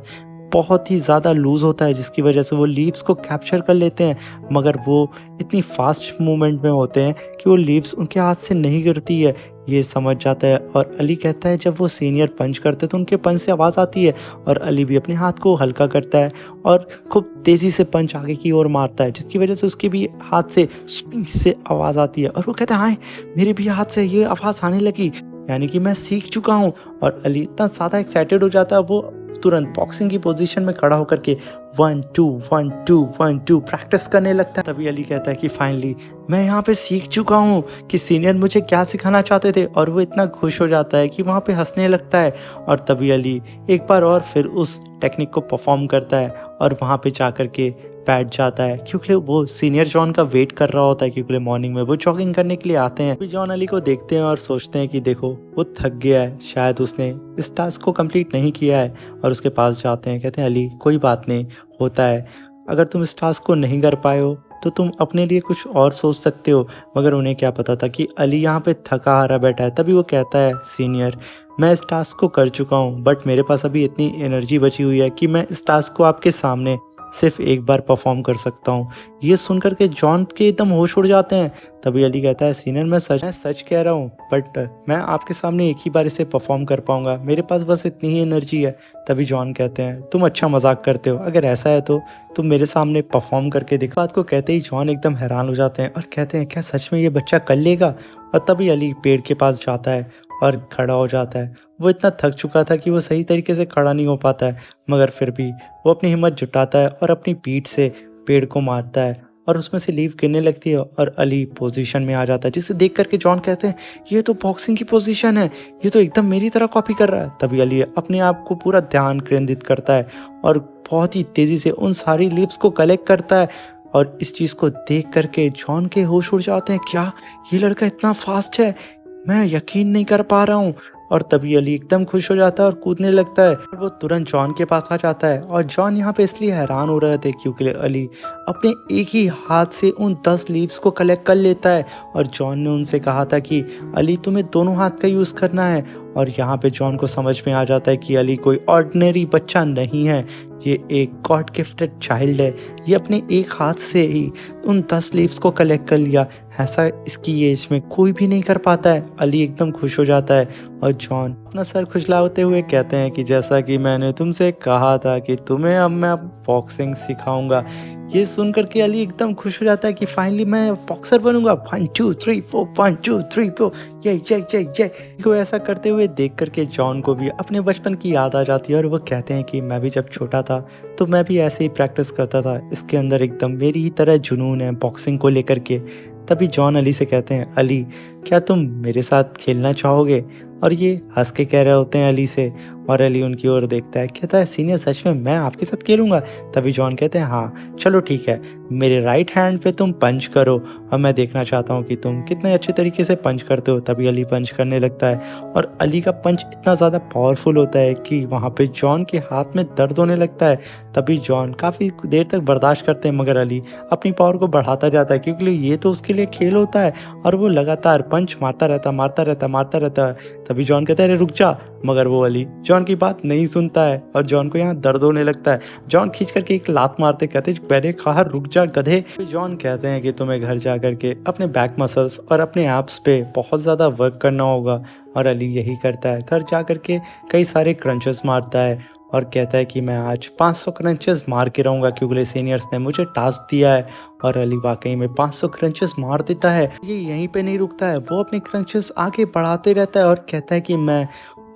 बहुत ही ज़्यादा लूज़ होता है जिसकी वजह से वो लीव्स को कैप्चर कर लेते हैं मगर वो इतनी फास्ट मूवमेंट में होते हैं कि वो लीव्स उनके हाथ से नहीं गिरती है। ये समझ जाता है और अली कहता है जब वो सीनियर पंच करते तो उनके पंच से आवाज़ आती है और अली भी अपने हाथ को हल्का करता है और खूब तेज़ी से पंच आगे की ओर मारता है जिसकी वजह से उसके भी हाथ से स्विंग से आवाज़ आती है और वो कहता है हाय, मेरे भी हाथ से ये आवाज़ आने लगी, यानी कि मैं सीख चुका हूँ। और अली इतना ज़्यादा एक्साइटेड हो जाता है वो तुरंत बॉक्सिंग की पोजीशन में खड़ा होकर के 1 2 1 2 1 2 प्रैक्टिस करने लगता है। तभी अली कहता है कि फाइनली मैं यहाँ पे सीख चुका हूँ कि सीनियर मुझे क्या सिखाना चाहते थे और वो इतना खुश हो जाता है कि वहाँ पे हंसने लगता है। और तभी अली एक बार और फिर उस टेक्निक को परफॉर्म करता है और वहाँ पे जा कर के बैठ जाता है क्योंकि वो सीनियर जॉन का वेट कर रहा होता है क्योंकि मॉर्निंग में वो जॉगिंग करने के लिए आते हैं। अभी जॉन अली को देखते हैं और सोचते हैं कि देखो वो थक गया है, शायद उसने इस टास्क को कंप्लीट नहीं किया है और उसके पास जाते हैं। कहते हैं अली कोई बात नहीं, होता है, अगर तुम इस टास्क को नहीं कर पाए हो तो तुम अपने लिए कुछ और सोच सकते हो। मगर उन्हें क्या पता था कि अली यहाँ पे थका हारा बैठा है। तभी वो कहता है सीनियर मैं इस टास्क को कर चुका हूँ बट मेरे पास अभी इतनी एनर्जी बची हुई है कि मैं इस टास्क को आपके सामने सिर्फ एक बार परफॉर्म कर सकता हूँ। ये सुनकर के जॉन के एकदम होश उड़ जाते हैं। तभी अली कहता है सीनियर मैं सच कह रहा हूँ बट मैं आपके सामने एक ही बार इसे परफॉर्म कर पाऊंगा, मेरे पास बस इतनी ही एनर्जी है। तभी जॉन कहते हैं तुम अच्छा मजाक करते हो, अगर ऐसा है तो तुम मेरे सामने परफॉर्म करके दिखा। बात को कहते ही जॉन एकदम हैरान हो जाते हैं और कहते हैं क्या सच में ये बच्चा कर लेगा। और तभी अली पेड़ के पास जाता है और खड़ा हो जाता है। वो इतना थक चुका था कि वो सही तरीके से खड़ा नहीं हो पाता है मगर फिर भी वो अपनी हिम्मत जुटाता है और अपनी पीठ से पेड़ को मारता है और उसमें से लीफ गिरने लगती है और अली पोजीशन में आ जाता है जिसे देख करके जॉन कहते हैं ये तो बॉक्सिंग की पोजीशन है, ये तो एकदम मेरी तरह कॉपी कर रहा है। तभी अली अपने आप को पूरा ध्यान केंद्रित करता है और बहुत ही तेज़ी से उन सारी लीव्स को कलेक्ट करता है और इस चीज़ को देख करके जॉन के होश उड़ जाते हैं, क्या ये लड़का इतना फास्ट है, मैं यकीन नहीं कर पा रहा हूँ। और तभी अली एकदम खुश हो जाता है और कूदने लगता है और वो तुरंत जॉन के पास आ जाता है। और जॉन यहाँ पे इसलिए हैरान हो रहे थे क्योंकि अली अपने एक ही हाथ से उन 10 लीव्स को कलेक्ट कर लेता है और जॉन ने उनसे कहा था कि अली तुम्हें दोनों हाथ का यूज़ करना है। और यहाँ पे जॉन को समझ में आ जाता है कि अली कोई ऑर्डिनरी बच्चा नहीं है, ये एक गॉड गिफ्टेड चाइल्ड है। ये अपने एक हाथ से ही उन 10 लीव्स को कलेक्ट कर लिया, ऐसा इसकी एज में कोई भी नहीं कर पाता है। अली एकदम खुश हो जाता है और जॉन अपना सर खुजलाते हुए कहते हैं कि जैसा कि मैंने तुमसे कहा था कि तुम्हें अब मैं बॉक्सिंग सिखाऊंगा। ये सुन करके अली एकदम खुश हो जाता है कि फाइनली मैं बॉक्सर बनूंगा। 1 2 3 4 1 2 3 4 ये को ऐसा करते हुए देख करके जॉन को भी अपने बचपन की याद आ जाती है और वो कहते हैं कि मैं भी जब छोटा था तो मैं भी ऐसे ही प्रैक्टिस करता था, इसके अंदर एकदम मेरी ही तरह जुनून है बॉक्सिंग को लेकर के। तभी जॉन अली से कहते हैं अली क्या तुम मेरे साथ खेलना चाहोगे। और ये हंस के कह रहे होते हैं अली से और अली उनकी ओर देखता है, कहता है सीनियर सच में मैं आपके साथ खेलूंगा। तभी जॉन कहते हैं हाँ चलो ठीक है, मेरे राइट हैंड पे तुम पंच करो और मैं देखना चाहता हूँ कि तुम कितने अच्छे तरीके से पंच करते हो। तभी अली पंच करने लगता है और अली का पंच इतना ज़्यादा पावरफुल होता है कि वहाँ पे जॉन के हाथ में दर्द होने लगता है। तभी जॉन काफ़ी देर तक बर्दाश्त करते हैं मगर अली अपनी पावर को बढ़ाता जाता है क्योंकि ये तो उसके उसके लिए खेल होता है और वो लगातार पंच मारता रहता है। तभी जॉन कहता है अरे रुक जा, मगर वो अली जॉन की बात नहीं सुनता है और जॉन को यहाँ दर्द होने लगता है। जॉन खींच करके एक लात मारते कहते पहले कहा रुक जा गधे। जॉन कहते हैं कि तुम्हें घर जा करके अपने बैक मसल्स और अपने एब्स पे बहुत ज़्यादा वर्क करना होगा, और अली यही करता है। घर जा करके कई सारे क्रंचेस मारता है और कहता है कि मैं आज 500 क्रंचेस मार के रहूँगा क्योंकि सीनियर्स ने मुझे टास्क दिया है। और अली वाकई में 500 क्रंचेस मार देता है। ये यहीं पे नहीं रुकता है, वो अपने क्रंचेस आगे बढ़ाते रहता है और कहता है कि मैं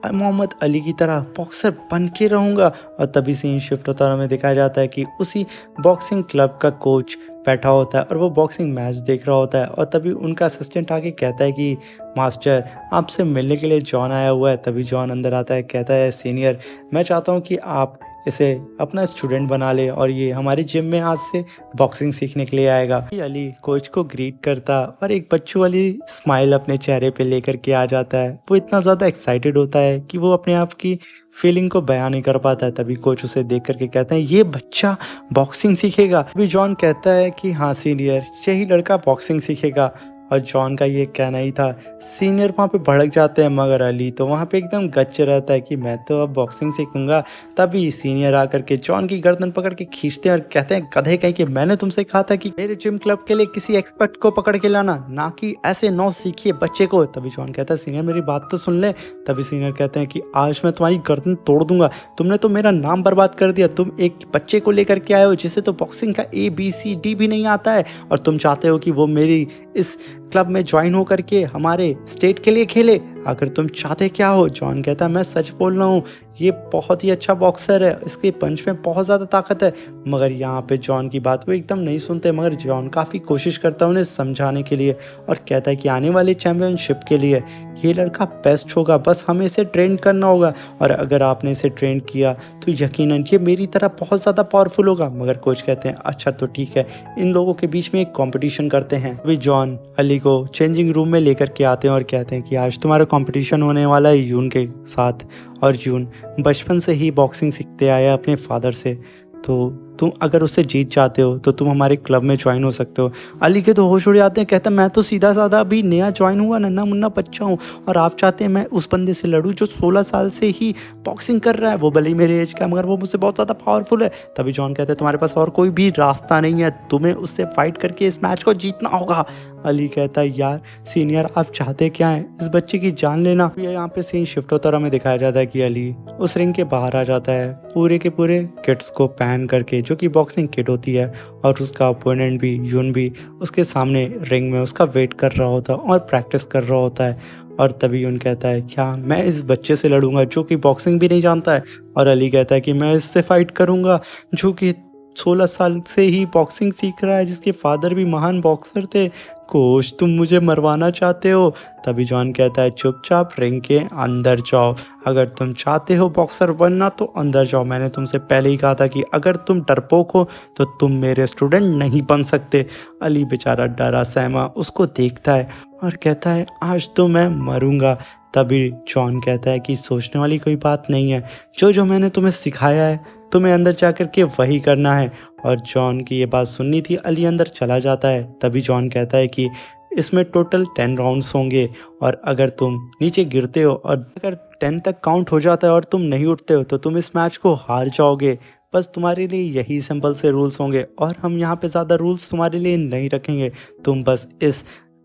मोहम्मद अली की तरह बॉक्सर बन के रहूँगा। और तभी सीन शिफ्ट होता है, हमें दिखाया जाता है कि उसी बॉक्सिंग क्लब का कोच बैठा होता है और वो बॉक्सिंग मैच देख रहा होता है। और तभी उनका असिस्टेंट आके कहता है कि मास्टर आपसे मिलने के लिए जॉन आया हुआ है। तभी जॉन अंदर आता है, कहता है सीनियर मैं चाहता हूँ कि आप इसे अपना स्टूडेंट बना ले और ये हमारे जिम में आज से बॉक्सिंग सीखने के लिए आएगा। अली कोच को ग्रीट करता और एक बच्चों वाली स्माइल अपने चेहरे पे लेकर के आ जाता है। वो इतना ज़्यादा एक्साइटेड होता है कि वो अपने आप की फीलिंग को बयान नहीं कर पाता है। तभी कोच उसे देख करके कहते हैं ये बच्चा बॉक्सिंग सीखेगा। अभी जॉन कहता है कि हाँ सीनियर, यही लड़का बॉक्सिंग सीखेगा। और जॉन का ये कहना ही था। सीनियर वहाँ पे भड़क जाते हैं, मगर अली तो वहाँ पे एकदम गच्च रहता है कि मैं तो अब बॉक्सिंग सीखूंगा। तभी सीनियर आकर के जॉन की गर्दन पकड़ के खींचते हैं और कहते हैं गधे कहीं कि मैंने तुमसे कहा था कि मेरे जिम क्लब के लिए किसी एक्सपर्ट को पकड़ के लाना, ना कि ऐसे नौ सीखिए बच्चे को। तभी जॉन कहता है सीनियर मेरी बात तो सुन ले। तभी सीनियर कहते हैं कि आज मैं तुम्हारी गर्दन तोड़ दूंगा, तुमने तो मेरा नाम बर्बाद कर दिया। तुम एक बच्चे को लेकर के आए हो जिसे तो बॉक्सिंग का ABCD भी नहीं आता है, और तुम चाहते हो कि वो मेरी इस क्लब में ज्वाइन होकर के हमारे स्टेट के लिए खेले। आखिर तुम चाहते क्या हो? जॉन कहता है मैं सच बोल रहा हूँ, ये बहुत ही अच्छा बॉक्सर है, इसके पंच में बहुत ज़्यादा ताकत है। मगर यहाँ पे जॉन की बात वो एकदम नहीं सुनते, मगर जॉन काफ़ी कोशिश करता है उन्हें समझाने के लिए और कहता है कि आने वाले चैम्पियनशिप के लिए ये लड़का बेस्ट होगा, बस हमें इसे ट्रेन करना होगा, और अगर आपने इसे ट्रेन किया तो यकीनन ये मेरी तरह बहुत ज़्यादा पावरफुल होगा। मगर कोच कहते हैं अच्छा तो ठीक है, इन लोगों के बीच में एक कॉम्पिटिशन करते हैं। अभी जॉन अली को चेंजिंग रूम में लेकर के आते हैं और कहते हैं कि आज तुम्हारा कॉम्पिटिशन होने वाला है यून के साथ, और यून बचपन से ही बॉक्सिंग सीखते आया अपने फादर से, तो तुम अगर उससे जीत जाते हो तो तुम हमारे क्लब में ज्वाइन हो सकते हो। अली के तो होश उड़ जाते हैं, कहता मैं तो सीधा साधा अभी नया ज्वाइन हुआ नन्ना मुन्ना बच्चा हूँ, और आप चाहते हैं मैं उस बंदे से लड़ूँ जो 16 साल से ही बॉक्सिंग कर रहा है, वो भले ही मेरे एज का मगर वो मुझसे बहुत ज़्यादा पावरफुल है। तभी जॉन कहते हैं तुम्हारे पास और कोई भी रास्ता नहीं है, तुम्हें उससे फाइट करके इस मैच को जीतना होगा। अली कहता है यार सीनियर आप चाहते क्या हैं, इस बच्चे की जान लेना। यहाँ पे सीन शिफ्ट होता और हमें दिखाया जाता है कि अली उस रिंग के बाहर आ जाता है पूरे के पूरे किट्स को पहन करके, जो कि बॉक्सिंग किट होती है, और उसका ओपोनेंट भी यून भी उसके सामने रिंग में उसका वेट कर रहा होता है और प्रैक्टिस कर रहा होता है। और तभी यून कहता है क्या मैं इस बच्चे से लड़ूंगा जो कि बॉक्सिंग भी नहीं जानता है, और अली कहता है कि मैं इससे फाइट करूंगा जो कि 16 साल से ही बॉक्सिंग सीख रहा है, जिसके फादर भी महान बॉक्सर थे। कोच तुम मुझे मरवाना चाहते हो? तभी जॉन कहता है चुपचाप रिंग के अंदर जाओ, अगर तुम चाहते हो बॉक्सर बनना तो अंदर जाओ। मैंने तुमसे पहले ही कहा था कि अगर तुम डरपोक हो तो तुम मेरे स्टूडेंट नहीं बन सकते। अली बेचारा डरा सहमा उसको देखता है और कहता है आज तो मैं मरूंगा। तभी जॉन कहता है कि सोचने वाली कोई बात नहीं है, जो मैंने तुम्हें सिखाया है तुम्हें अंदर जाकर के वही करना है। और जॉन की ये बात सुननी थी, अली अंदर चला जाता है। तभी जॉन कहता है कि इसमें टोटल 10 राउंड्स होंगे, और अगर तुम नीचे गिरते हो और अगर 10 तक काउंट हो जाता है और तुम नहीं उठते हो तो तुम इस मैच को हार जाओगे। बस तुम्हारे लिए यही सिंपल से रूल्स होंगे, और हम यहाँ पे ज़्यादा रूल्स तुम्हारे लिए नहीं रखेंगे, तुम बस इस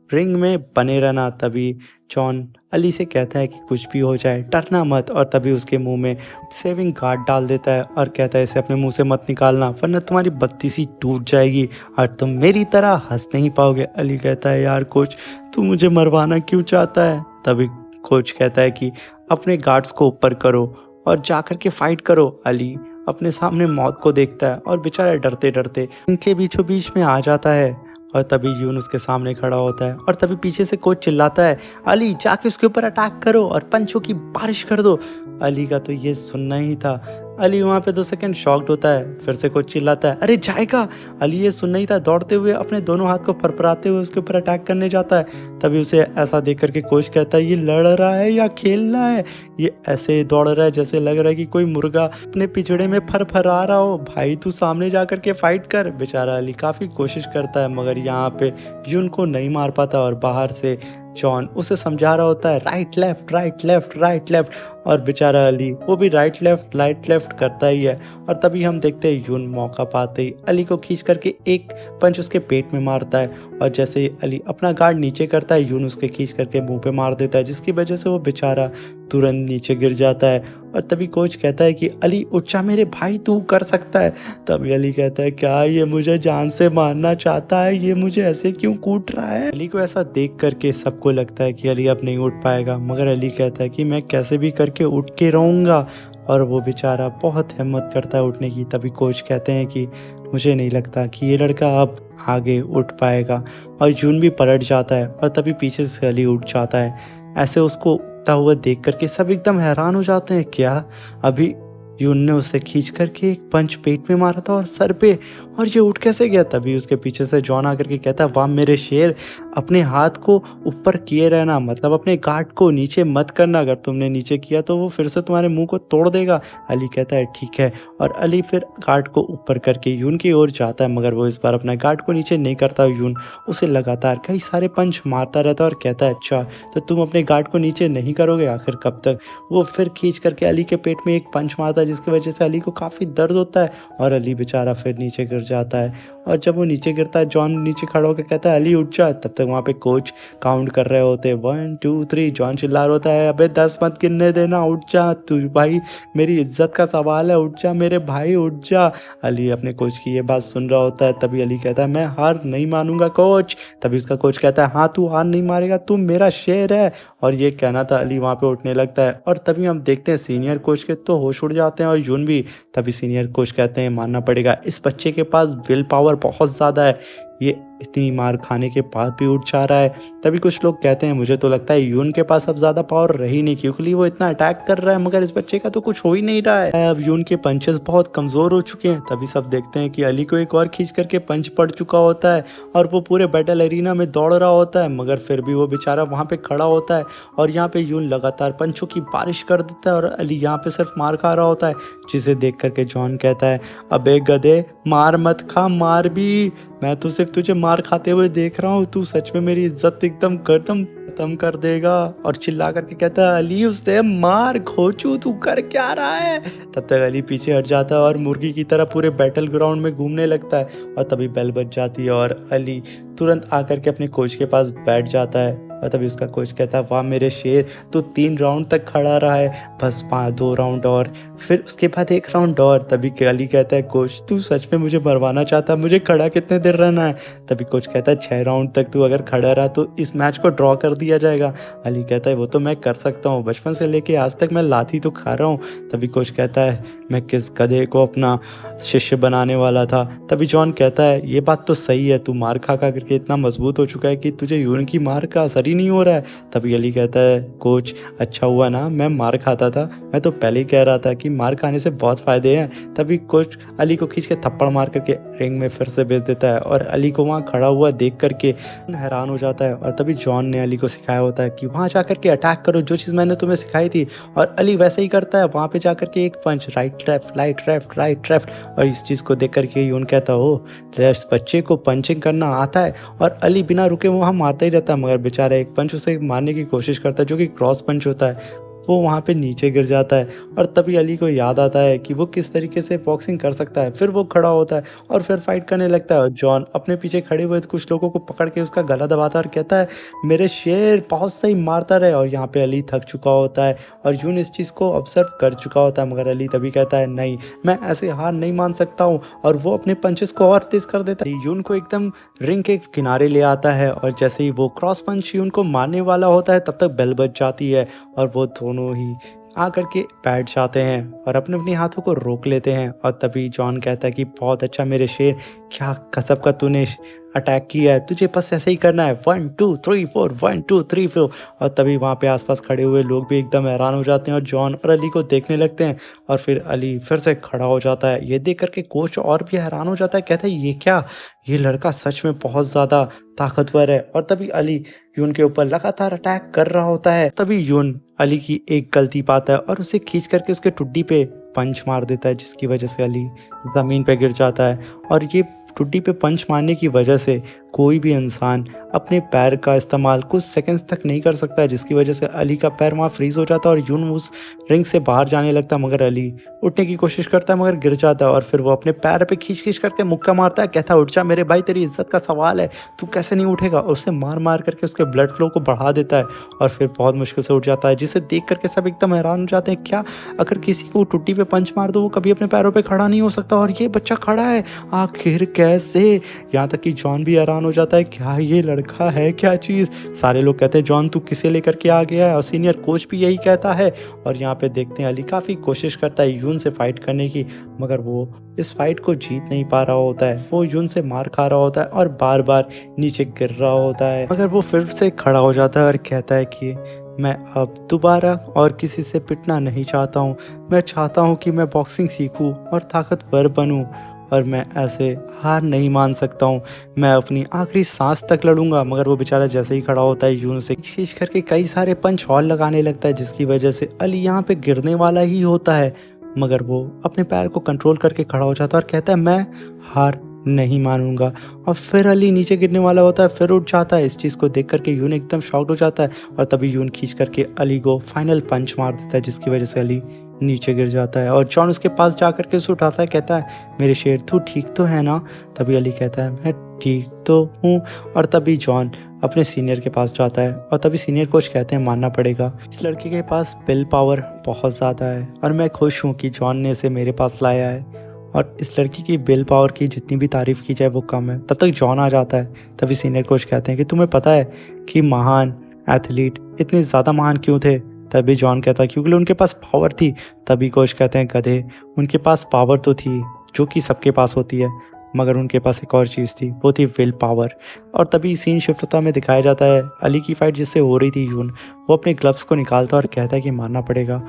रिंग में बने रहना। तभी जॉन अली से कहता है कि कुछ भी हो जाए डरना मत, और तभी उसके मुंह में सेविंग गार्ड डाल देता है और कहता है इसे अपने मुंह से मत निकालना वरना तुम्हारी बत्ती सी टूट जाएगी और तुम मेरी तरह हंस नहीं पाओगे। अली कहता है यार कोच तू मुझे मरवाना क्यों चाहता है? तभी कोच कहता है कि अपने गार्ड्स को ऊपर करो और जाकर के फाइट करो। अली अपने सामने मौत को देखता है और बेचारा डरते डरते इनके बीचों बीच में आ जाता है, और तभी यून उसके सामने खड़ा होता है, और तभी पीछे से कोच चिल्लाता है अली जाके उसके ऊपर अटैक करो और पंचों की बारिश कर दो। अली का तो ये सुनना ही था। अली वहाँ पे 2 सेकंड शॉक्ड होता है, फिर से कोच चिल्लाता है, "अरे जाएगा!" अली ये सुन नहीं था, दौड़ते हुए अपने दोनों हाथ को फरफराते हुए उसके ऊपर अटैक करने जाता है। तभी उसे ऐसा देख कर के कोच कहता है, "ये लड़ रहा है या खेल रहा है? ये ऐसे दौड़ रहा है जैसे लग रहा है कि कोई मुर्गा अपने पिंजड़े में फरफरा रहा हो। भाई तू सामने जा कर के फाइट कर।" बेचारा अली काफ़ी कोशिश करता है मगर यहाँ पे यून को नहीं मार पाता और बाहर से जॉन उसे समझा रहा होता है, right left right left right left, और बेचारा अली वो भी राइट लेफ्ट करता ही है। और तभी हम देखते हैं यून मौका पाते ही अली को खींच करके एक पंच उसके पेट में मारता है, और जैसे ही अली अपना गार्ड नीचे करता है यून उसके खींच करके मुंह पे मार देता है, जिसकी वजह से वो बेचारा तुरंत नीचे गिर जाता है। और तभी कोच कहता है कि अली उठ जा मेरे भाई, तू कर सकता है। तभी अली कहता है, क्या ये मुझे जान से मारना चाहता है? ये मुझे ऐसे क्यों कूट रहा है? अली को ऐसा देख करके सबको लगता है कि अली अब नहीं उठ पाएगा, मगर अली कहता है कि मैं कैसे भी करके उठ के रहूँगा, और वो बेचारा बहुत हिम्मत करता है उठने की। तभी कोच कहते हैं कि मुझे नहीं लगता कि ये लड़का अब आगे उठ पाएगा, और जून भी पलट जाता है और तभी पीछे से अली उठ जाता है। ऐसे उसको उठता हुआ देख करके सब एकदम हैरान हो जाते हैं, क्या अभी यून ने उसे खींच करके एक पंच पेट में मारा था और सर पे, और ये उठ कैसे गया? तभी उसके पीछे से जॉन आकर के कहता है, वाह मेरे शेर, अपने हाथ को ऊपर किए रहना, मतलब अपने गार्ड को नीचे मत करना, अगर तुमने नीचे किया तो वो फिर से तुम्हारे मुंह को तोड़ देगा। अली कहता है ठीक है, और अली फिर गार्ड को ऊपर करके यून की ओर जाता है, मगर वो इस बार अपने गार्ड को नीचे नहीं करता। यून उसे लगातार कई सारे पंच मारता रहता है और कहता है, अच्छा तो तुम अपने गार्ड को नीचे नहीं करोगे, आखिर कब तक? वो फिर खींच करके अली के पेट में एक पंच मारता है, जिसकी वजह से अली को काफ़ी दर्द होता है और अली बेचारा फिर नीचे गिर जाता है। और जब वो नीचे गिरता है, जॉन नीचे खड़ा होकर कहता है, अली उठ जा। तब तक वहाँ पे कोच काउंट कर रहे होते हैं, 1 2 3। जॉन चिल्ला रहा होता है, अबे 10 मत गिनने देना, उठ जा तू भाई, मेरी इज्जत का सवाल है, उठ जा मेरे भाई उठ जा। अली अपने कोच की ये बात सुन रहा होता है। तभी अली कहता है, मैं हार नहीं मानूंगा कोच। तभी उसका कोच कहता है, हाँ तू हार नहीं मारेगा, तू मेरा शेर है। और ये कहना था, अली वहाँ पे उठने लगता है, और तभी हम देखते हैं सीनियर कोच के तो होश उड़ जाते हैं और यून भी। तभी सीनियर कोच कहते हैं, मानना पड़ेगा इस बच्चे के पास विल पावर बहुत ज़्यादा है, ये इतनी मार खाने के बाद भी उठ जा रहा है। तभी कुछ लोग कहते हैं, मुझे तो लगता है यून के पास अब ज़्यादा पावर रही नहीं, क्योंकि वो इतना अटैक कर रहा है मगर इस बच्चे का तो कुछ हो ही नहीं रहा है। अब यून के पंचेस बहुत कमज़ोर हो चुके हैं। तभी सब देखते हैं कि अली को एक और खींच करके पंच पड़ चुका होता है और वो पूरे बैटल एरिना में दौड़ रहा होता है, मगर फिर भी वो बेचारा वहाँ पे खड़ा होता है। और यहाँ पे यून लगातार पंचों की बारिश कर देता है और अली यहाँ पे सिर्फ मार खा रहा होता है, जिसे देख करके जॉन कहता है, अबे गधे, मार मत खा, मार भी, मैं तो सिर्फ तुझे मार खाते हुए देख रहा हूँ, तू सच में मेरी इज्जत एकदम खत्म कर देगा। और चिल्ला करके कहता है, अली उससे मार, खोचू तू कर क्या रहा है? तब तक अली पीछे हट जाता है और मुर्गी की तरह पूरे बैटल ग्राउंड में घूमने लगता है। और तभी बेल बज जाती है और अली तुरंत आकर के अपने कोच के पास बैठ जाता है। और तभी उसका कोच कहता है, वाह मेरे शेर, तू 3 राउंड तक खड़ा रहा है, बस 2 राउंड और, फिर उसके बाद 1 राउंड और। तभी अली कहता है, कोच तू सच में मुझे मरवाना चाहता है, मुझे खड़ा कितने देर रहना है? तभी कोच कहता है, 6 राउंड तक तू अगर खड़ा रहा तो इस मैच को ड्रॉ कर दिया जाएगा। अली कहता है, वो तो मैं कर सकता हूँ, बचपन से लेके आज तक मैं लाठी तो खा रहा हूँ। तभी कोच कहता है, मैं किस गधे को अपना शिष्य बनाने वाला था। तभी जॉन कहता है, ये बात तो सही है, तू मार खा खा करके इतना मजबूत हो चुका है कि तुझे यून की मार का असर ही नहीं हो रहा है। तभी अली कहता है, कोच अच्छा हुआ ना मैं मार खाता था, मैं तो पहले ही कह रहा था कि मार खाने से बहुत फ़ायदे हैं। तभी कोच अली को खींच के थप्पड़ मार करके रिंग में फिर से भेज देता है और अली को वहाँ खड़ा हुआ देख करके हैरान हो जाता है। और तभी जॉन ने अली को सिखाया होता है कि वहाँ जा करके अटैक करो, जो चीज़ मैंने तुम्हें सिखाई थी, और अली वैसे ही करता है, वहाँ पे जा करके एक punch, right left right left right left. और इस चीज़ को देख करके यून कहता है, ओ इस बच्चे को पंचिंग करना आता है। और अली बिना रुके वहाँ मारता ही रहता है, मगर बेचारा एक पंच उसे मारने की कोशिश करता है, जो कि क्रॉस पंच होता है, वो वहाँ पे नीचे गिर जाता है। और तभी अली को याद आता है कि वो किस तरीके से बॉक्सिंग कर सकता है। फिर वो खड़ा होता है और फिर फाइट करने लगता है। और जॉन अपने पीछे खड़े हुए कुछ लोगों को पकड़ के उसका गला दबाता है और कहता है, मेरे शेर बहुत सही मारता रहे। और यहाँ पे अली थक चुका होता है और यून इस चीज़ को ऑब्जर्व कर चुका होता है, मगर अली तभी कहता है, नहीं मैं ऐसे हार नहीं मान सकता हूँ। और वो अपने पंचेस को और तेज कर देता है, यून को एकदम रिंग के किनारे ले आता है। और जैसे ही वो क्रॉस पंच यून को मारने वाला होता है, तब तक बेल बज जाती है और वो दोनों ही आकर के बैठ जाते हैं और अपने अपने हाथों को रोक लेते हैं। और तभी जॉन कहता है कि बहुत अच्छा मेरे शेर, क्या कसब का तूने अटैक किया है, तुझे बस ऐसे ही करना है 1 2 3 4 1 2 3 4। और तभी वहाँ पे आसपास खड़े हुए लोग भी एकदम हैरान हो जाते हैं और जॉन और अली को देखने लगते हैं। और फिर अली फिर से खड़ा हो जाता है। ये देख कर के कोच और भी हैरान हो जाता है, कहता है ये क्या, ये लड़का सच में बहुत ज़्यादा ताकतवर है। और तभी अली यून के ऊपर लगातार अटैक कर रहा होता है। तभी यून अली की एक गलती पाता है और उसे खींच करके उसके ठुड्डी पे पंच मार देता है, जिसकी वजह से अली ज़मीन पे गिर जाता है। और ये ठुड्डी पे पंच मारने की वजह से कोई भी इंसान अपने पैर का इस्तेमाल कुछ सेकंड्स तक नहीं कर सकता है, जिसकी वजह से अली का पैर वहाँ फ्रीज हो जाता है और यून उस रिंग से बाहर जाने लगता है। मगर अली उठने की कोशिश करता है मगर गिर जाता है। और फिर वो अपने पैर पे खींच खींच करके मुक्का मारता है, कहता है उठ जा मेरे भाई, तेरी इज्जत का सवाल है, तू कैसे नहीं उठेगा। और उसे मार मार करके उसके ब्लड फ्लो को बढ़ा देता है और फिर बहुत मुश्किल से उठ जाता है, जिसे देख करके सब एकदम हैरान हो जाते हैं। क्या, अगर किसी को टुट्टी पे पंच मार दो वो कभी अपने पैरों पे खड़ा नहीं हो सकता, और ये बच्चा खड़ा है, आखिर कैसे। यहाँ तक कि जॉन भी हैरान हो जाता है, क्या ये लड़का है क्या चीज़। सारे लोग कहते हैं जॉन तू किसे लेकर के आ गया है, और सीनियर कोच भी यही कहता है। और यहाँ पे देखते हैं अली काफ़ी कोशिश करता है यून से फाइट करने की, मगर वो इस फाइट को जीत नहीं पा रहा होता है। वो यून से मार खा रहा होता है और बार बार नीचे गिर रहा होता है। मगर वो फिर से खड़ा हो जाता है और कहता है कि मैं अब दोबारा और किसी से पिटना नहीं चाहता हूँ। मैं चाहता हूँ कि मैं बॉक्सिंग सीखूँ और ताकतवर बनूँ, और मैं ऐसे हार नहीं मान सकता हूँ। मैं अपनी आखिरी सांस तक लड़ूंगा। मगर वो बेचारा जैसे ही खड़ा होता है यूं से खींच करके कई सारे पंच और लगाने लगता है, जिसकी वजह से अली यहाँ पे गिरने वाला ही होता है। मगर वो अपने पैर को कंट्रोल करके खड़ा हो जाता है और कहता है मैं हार नहीं मानूंगा। और फिर अली नीचे गिरने वाला होता है, फिर उठ जाता है। इस चीज़ को देख करके यून एकदम शॉक्ड हो जाता है और तभी यून खींच करके अली को फाइनल पंच मार देता है, जिसकी वजह से अली नीचे गिर जाता है। और जॉन उसके पास जा करके उसे उठाता है, कहता है मेरे शेर तू ठीक तो है ना। तभी अली कहता है मैं ठीक तो हूँ। और तभी जॉन अपने सीनियर के पास जाता है और तभी सीनियर कोच कहते हैं मानना पड़ेगा, इस लड़के के पास विल पावर बहुत ज़्यादा है और मैं खुश हूँ कि जॉन ने इसे मेरे पास लाया है। और इस लड़की की विल पावर की जितनी भी तारीफ़ की जाए वो कम है। तब तक जॉन आ जाता है। तभी सीनियर कोच कहते हैं कि तुम्हें पता है कि महान एथलीट इतने ज़्यादा महान क्यों थे। तभी जॉन कहता है क्योंकि उनके पास पावर थी। तभी कोच कहते हैं गधे, उनके पास पावर तो थी जो कि सबके पास होती है, मगर उनके पास एक और चीज़ थी, वो थी विल पावर। और तभी सीन शिफ्ट होता हमें दिखाया जाता है अली की फाइट जिससे हो रही थी यून, वो अपने ग्लव्स को निकालता और कहता है कि मानना पड़ेगा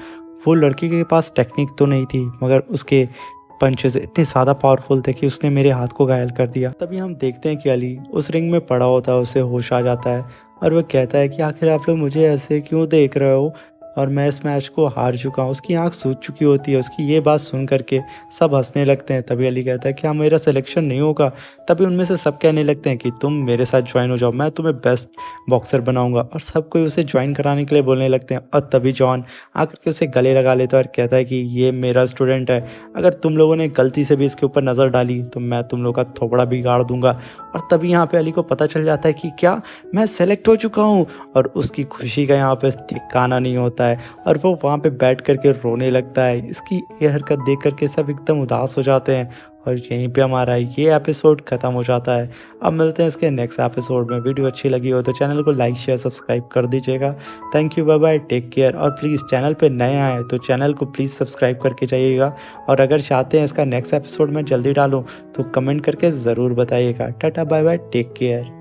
वो लड़के के पास टेक्निक तो नहीं थी, मगर उसके पंचेस इतने ज़्यादा पावरफुल थे कि उसने मेरे हाथ को घायल कर दिया। तभी हम देखते हैं कि अली उस रिंग में पड़ा होता है, उसे होश आ जाता है और वह कहता है कि आखिर आप लोग मुझे ऐसे क्यों देख रहे हो और मैं इस मैच को हार चुका हूँ। उसकी आंख सूज चुकी होती है। उसकी ये बात सुन करके सब हंसने लगते हैं। तभी अली कहता है क्या मेरा सिलेक्शन नहीं होगा। तभी उनमें से सब कहने लगते हैं कि तुम मेरे साथ ज्वाइन हो जाओ, मैं तुम्हें बेस्ट बॉक्सर बनाऊंगा। और सब कोई उसे ज्वाइन कराने के लिए बोलने लगते हैं। और तभी जॉन आकर के उसे गले लगा लेता है और कहता है कि ये मेरा स्टूडेंट है, अगर तुम लोगों ने गलती से भी इसके ऊपर नज़र डाली तो मैं तुम लोग का थोपड़ा बिगाड़ दूंगा। और तभी यहाँ पे अली को पता चल जाता है कि क्या मैं सेलेक्ट हो चुका हूँ, और उसकी खुशी का यहाँ पे ठिकाना नहीं होता है और वो वहाँ पे बैठ करके रोने लगता है। इसकी ये हरकत देख करके सब एकदम उदास हो जाते हैं और यहीं पे हमारा ये एपिसोड ख़त्म हो जाता है। अब मिलते हैं इसके नेक्स्ट एपिसोड में। वीडियो अच्छी लगी हो तो चैनल को लाइक शेयर सब्सक्राइब कर दीजिएगा। Thank you, bye bye, take care. और प्लीज़ चैनल पे नए आए तो चैनल को प्लीज़ सब्सक्राइब करके जाइएगा। और अगर चाहते हैं इसका नेक्स्ट एपिसोड मैं जल्दी डालूँ तो कमेंट करके ज़रूर बताइएगा। Tata, bye bye, take care.